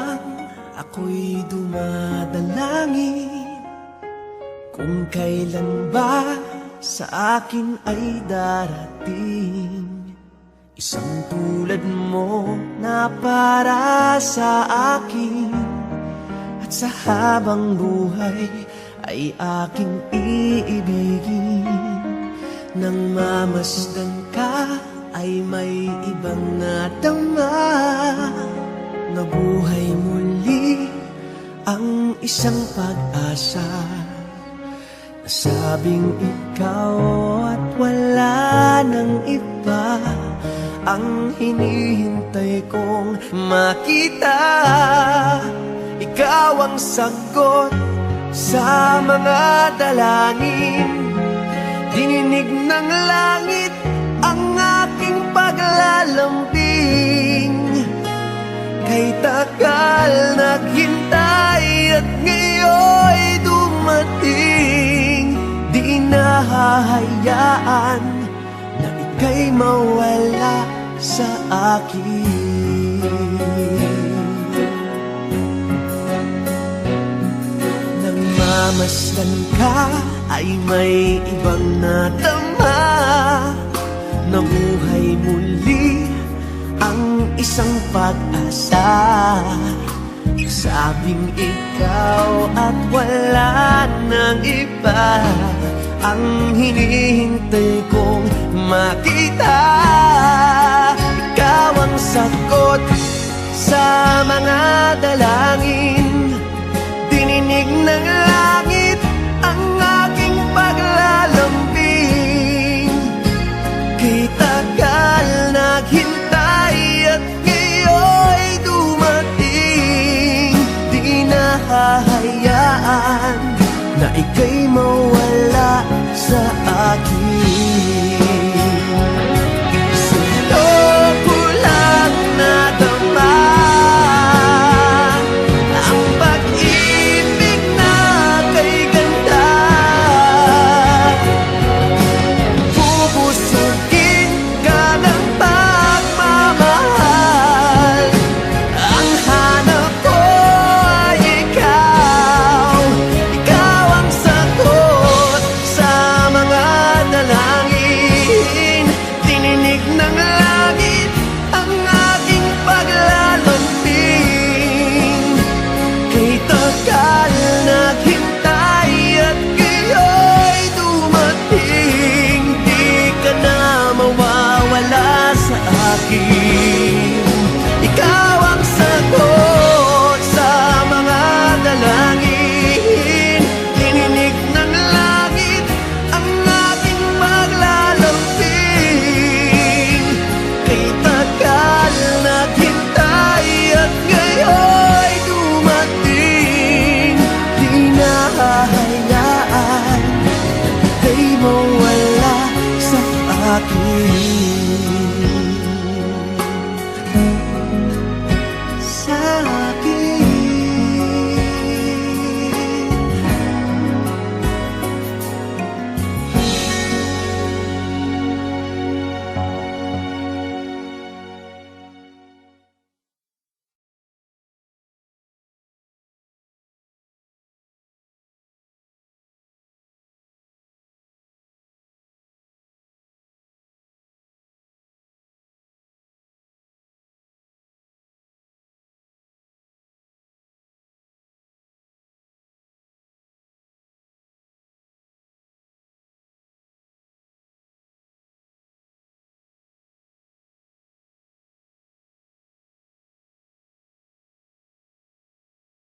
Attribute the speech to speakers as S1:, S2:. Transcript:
S1: lamang ako'y dumadalangin kung kailan ba sa akin ay darating isang tulad mo na para sa akin. At sa habang buhay ay aking iibigin. Nang mamasdan ka ay may ibang nadama. Nabuhay muli ang isang pag-asa. Nasabing ikaw at wala nang iba ang hinihintay kong makita. Ikaw ang sagot sa mga dalangin. Dininig ng langit ang aking paglalambing. Kay tagal naghintay at ngayon'y dumating. Di nahahayaan na ika'y mawala sa akin. Nang mamasdan ka ay may ibang nadama. Nabuhay muli ang isang pag-asa. Sabing ikaw at wala nang iba ang hinihintay kong makita. Ikaw ang sagot sa mga dalangin. Dininig ng langit ang aking paglalambing. Kay tagal naghintay at ngayon'y dumating. Di nahahayaan na ika'y mawala sa akin.